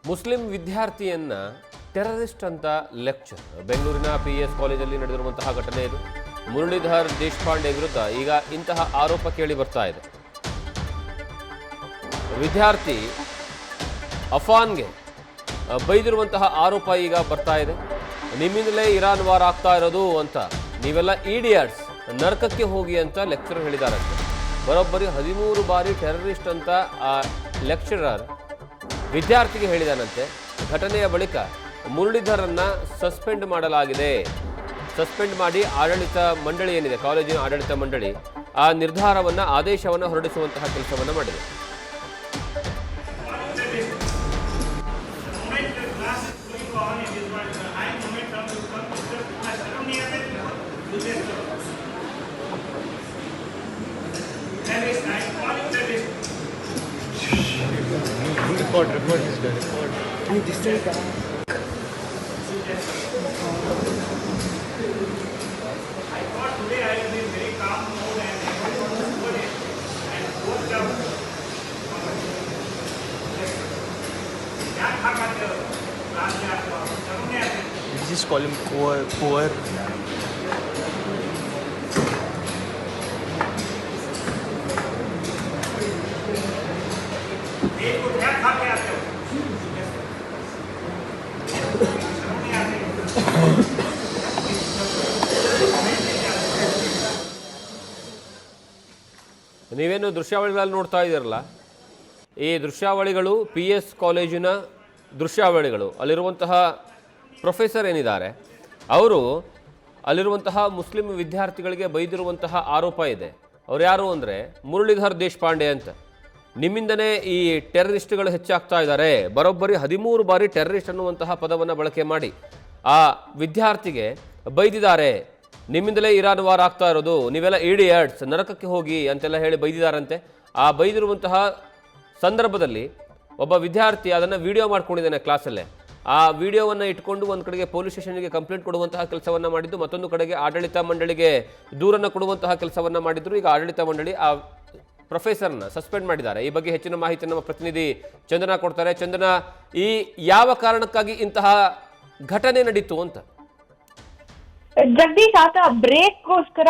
Muslim ವಿದ್ಯಾರ್ಥಿಯನ್ನ terrorist ಅಂತ lecture ಬೆಂಗಳೂರಿನ PS ಕಾಲೇಜಲ್ಲಿ ನಡೆದಿರುವಂತಹ ಘಟನೆ ಇದು. ಮುರಳೀಧರ್ ದೇಶಪಾಂಡೆ ವಿರುದ್ಧ ಈಗ ಇಂತಹ ಆರೋಪ ಕೇಳಿ ಬರ್ತಾ ಇದೆ. ವಿದ್ಯಾರ್ಥಿ ಅಫಾನ್ಗೆ ಬೈದಿರುವಂತಹ ಆರೋಪ ಈಗ ಬರ್ತಾ ಇದೆ. ನಿಮ್ಮಿಂದಲೇ ಇರಾನ್ ವಾರ್ ಆಗ್ತಾ ಇರೋದು ಅಂತ, ನೀವೆಲ್ಲ ಇಡಿಯಟ್ಸ್, ನರಕಕ್ಕೆ ಹೋಗಿ ಅಂತ ಲೆಕ್ಚರರ್ ಹೇಳಿದಾರಂತೆ. ಬರೋಬ್ಬರಿ 13 ಬಾರಿ ಟೆರರಿಸ್ಟ್ ಅಂತ ಆ ಲೆಕ್ಚರರ್ ವಿದ್ಯಾರ್ಥಿಗೆ ಹೇಳಿದಾನಂತೆ. ಘಟನೆಯ ಬಳಿಕ ಮುರಳೀಧರನ್ನ ಸಸ್ಪೆಂಡ್ ಮಾಡಲಾಗಿದೆ. ಸಸ್ಪೆಂಡ್ ಮಾಡಿ ಆಡಳಿತ ಮಂಡಳಿ ಏನಿದೆ, ಕಾಲೇಜಿನ ಆಡಳಿತ ಮಂಡಳಿ ಆ ನಿರ್ಧಾರವನ್ನು, ಆದೇಶವನ್ನು ಹೊರಡಿಸುವಂತಹ ಕೆಲಸವನ್ನು ಮಾಡಿದೆ. Report is done. I disturbed that. I thought today I will be in very calm mode and over it and work down. You just call him poor. ನೀವೇನು ದೃಶ್ಯಾವಳಿಗಳಲ್ಲಿ ನೋಡ್ತಾ ಇದ್ದೀರಲ್ಲ, ಈ ದೃಶ್ಯಾವಳಿಗಳು PS ಕಾಲೇಜಿನ ದೃಶ್ಯಾವಳಿಗಳು. ಅಲ್ಲಿರುವಂತಹ ಪ್ರೊಫೆಸರ್ ಏನಿದ್ದಾರೆ ಅವರು ಅಲ್ಲಿರುವಂತಹ ಮುಸ್ಲಿಂ ವಿದ್ಯಾರ್ಥಿಗಳಿಗೆ ಬೈದಿರುವಂತಹ ಆರೋಪ ಇದೆ. ಅವ್ರು ಯಾರು ಅಂದರೆ ಮುರಳೀಧರ್ ದೇಶಪಾಂಡೆ ಅಂತ. ನಿಮ್ಮಿಂದನೇ ಈ ಟೆರರಿಸ್ಟ್ಗಳು ಹೆಚ್ಚಾಗ್ತಾ ಇದ್ದಾರೆ. ಬರೋಬ್ಬರಿ 13 ಬಾರಿ ಟೆರರಿಸ್ಟ್ ಅನ್ನುವಂತಹ ಪದವನ್ನು ಬಳಕೆ ಮಾಡಿ ಆ ವಿದ್ಯಾರ್ಥಿಗೆ ಬೈದಿದ್ದಾರೆ. ನಿಮ್ಮಿಂದಲೇ ಇರಾನ್ ವಾರ್ ಆಗ್ತಾ ಇರೋದು, ನೀವೆಲ್ಲ ಇಡಿಯಟ್ಸ್, ನರಕಕ್ಕೆ ಹೋಗಿ ಅಂತೆಲ್ಲ ಹೇಳಿ ಬೈದಿದ್ದಾರಂತೆ. ಆ ಬೈದಿರುವಂತಹ ಸಂದರ್ಭದಲ್ಲಿ ಒಬ್ಬ ವಿದ್ಯಾರ್ಥಿ ಅದನ್ನು ವಿಡಿಯೋ ಮಾಡ್ಕೊಂಡಿದ್ದಾನೆ ಕ್ಲಾಸಲ್ಲೇ. ಆ ವಿಡಿಯೋವನ್ನು ಇಟ್ಕೊಂಡು ಒಂದು ಕಡೆಗೆ ಪೊಲೀಸ್ ಸ್ಟೇಷನ್ಗೆ ಕಂಪ್ಲೇಂಟ್ ಕೊಡುವಂತಹ ಕೆಲಸವನ್ನು ಮಾಡಿದ್ದು, ಮತ್ತೊಂದು ಕಡೆಗೆ ಆಡಳಿತ ಮಂಡಳಿಗೆ ದೂರನ್ನು ಕೊಡುವಂತಹ ಕೆಲಸವನ್ನು ಮಾಡಿದ್ರು. ಈಗ ಆಡಳಿತ ಮಂಡಳಿ ಆ ಪ್ರೊಫೆಸರ್ನ ಸಸ್ಪೆಂಡ್ ಮಾಡಿದ್ದಾರೆ. ಈ ಬಗ್ಗೆ ಹೆಚ್ಚಿನ ಮಾಹಿತಿ ನಮ್ಮ ಪ್ರತಿನಿಧಿ ಚಂದನ ಕೊಡ್ತಾರೆ. ಚಂದನ, ಈ ಯಾವ ಕಾರಣಕ್ಕಾಗಿ ಇಂತಹ ಘಟನೆ ನಡೀತು ಅಂತ? ಜಗದೀಶ್ ಆತ ಬ್ರೇಕ್ಗೋಸ್ಕರ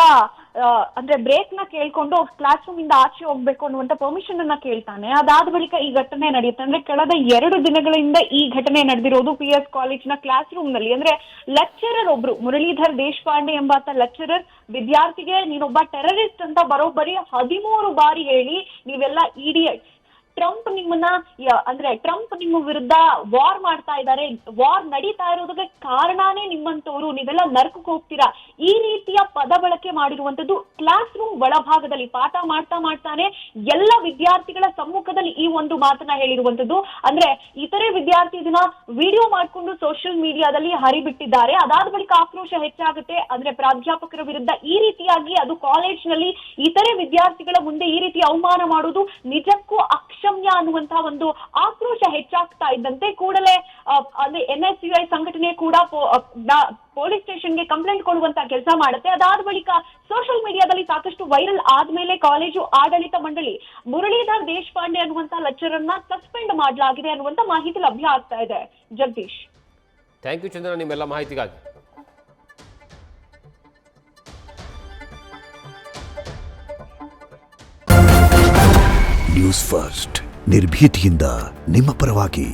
ಅಂದ್ರೆ ಬ್ರೇಕ್ ನ ಕೇಳ್ಕೊಂಡು ಕ್ಲಾಸ್ ರೂಮ್ ಇಂದ ಆಚೆ ಹೋಗ್ಬೇಕು ಅನ್ನುವಂತ ಪರ್ಮಿಷನ್ ಅನ್ನ ಕೇಳ್ತಾನೆ. ಅದಾದ ಬಳಿಕ ಈ ಘಟನೆ ನಡೆಯುತ್ತೆ. ಅಂದ್ರೆ ಕಳೆದ 2 ದಿನಗಳಿಂದ ಈ ಘಟನೆ ನಡೆದಿರೋದು PS ಕಾಲೇಜಿನ ಕ್ಲಾಸ್ ರೂಮ್ ನಲ್ಲಿ. ಅಂದ್ರೆ ಲೆಕ್ಚರರ್ ಒಬ್ರು, ಮುರಳೀಧರ್ ದೇಶಪಾಂಡೆ ಎಂಬಾತ ಲೆಕ್ಚರರ್ ವಿದ್ಯಾರ್ಥಿಗೆ ನೀನೊಬ್ಬ ಟೆರರಿಸ್ಟ್ ಅಂತ ಬರೋಬ್ಬರಿ 13 ಬಾರಿ ಹೇಳಿ, ನೀವೆಲ್ಲ ಇಡಿಯಟ್ಸ್, ಟ್ರಂಪ್ ನಿಮ್ಮನ್ನ ಅಂದ್ರೆ ಟ್ರಂಪ್ ನಿಮ್ಮ ವಿರುದ್ಧ ವಾರ್ ಮಾಡ್ತಾ ಇದ್ದಾರೆ, ವಾರ್ ನಡೀತಾ ಇರೋದಕ್ಕೆ ಕಾರಣನೇ ನಿಮ್ಮಂತವ್ರು, ನೀವೆಲ್ಲ ನರಕಕ್ಕೆ ಹೋಗ್ತೀರಾ, ಈ ರೀತಿಯ ಪದ ಬಳಕೆ ಮಾಡಿರುವಂತದ್ದು ಕ್ಲಾಸ್ ರೂಮ್ ಒಳಭಾಗದಲ್ಲಿ ಪಾಠ ಮಾಡ್ತಾನೆ ಎಲ್ಲ ವಿದ್ಯಾರ್ಥಿಗಳ ಸಮ್ಮುಖದಲ್ಲಿ ಈ ಒಂದು ಮಾತನ್ನ ಹೇಳಿರುವಂತದ್ದು. ಅಂದ್ರೆ ಇತರೆ ವಿದ್ಯಾರ್ಥಿ ಇದನ್ನ ವಿಡಿಯೋ ಮಾಡ್ಕೊಂಡು ಸೋಷಿಯಲ್ ಮೀಡಿಯಾದಲ್ಲಿ ಹರಿಬಿಟ್ಟಿದ್ದಾರೆ. ಅದಾದ ಬಳಿಕ ಆಕ್ರೋಶ ಹೆಚ್ಚಾಗುತ್ತೆ. ಅಂದ್ರೆ ಪ್ರಾಧ್ಯಾಪಕರ ವಿರುದ್ಧ ಈ ರೀತಿಯಾಗಿ, ಅದು ಕಾಲೇಜ್ ನಲ್ಲಿ ಇತರೆ ವಿದ್ಯಾರ್ಥಿಗಳ ಮುಂದೆ ಈ ರೀತಿ ಅವಮಾನ ಮಾಡುವುದು ನಿಜಕ್ಕೂ ಕ್ಷಮ್ಯ ಅನ್ನುವಂತಹ ಒಂದು ಆಕ್ರೋಶ ಹೆಚ್ಚಾಗ್ತಾ ಇದ್ದಂತೆ ಕೂಡಲೇ ಅಂದ್ರೆ NSUI ಸಂಘಟನೆ ಕೂಡ ಪೊಲೀಸ್ ಸ್ಟೇಷನ್ಗೆ ಕಂಪ್ಲೇಂಟ್ ಕೊಡುವಂತ ಕೆಲಸ ಮಾಡುತ್ತೆ. ಅದಾದ ಬಳಿಕ ಸೋಷಿಯಲ್ ಮೀಡಿಯಾದಲ್ಲಿ ಸಾಕಷ್ಟು ವೈರಲ್ ಆದ್ಮೇಲೆ ಕಾಲೇಜು ಆಡಳಿತ ಮಂಡಳಿ ಮುರಳೀಧರ್ ದೇಶಪಾಂಡೆ ಅನ್ನುವಂತ ಲೆಕ್ಚರರ್ನ ಸಸ್ಪೆಂಡ್ ಮಾಡಲಾಗಿದೆ ಅನ್ನುವಂತ ಮಾಹಿತಿ ಲಭ್ಯ ಆಗ್ತಾ ಇದೆ. ಜಗದೀಶ್, ಥ್ಯಾಂಕ್ ಯು ಚಂದ್ರನ, ನಿಮ್ಮೆಲ್ಲ ಮಾಹಿತಿಗಾಗಿ. ನ್ಯೂಸ್ ಫಸ್ಟ್, ನಿರ್ಭೀತಿಯಿಂದ ನಿಮ್ಮ ಪರವಾಗಿ.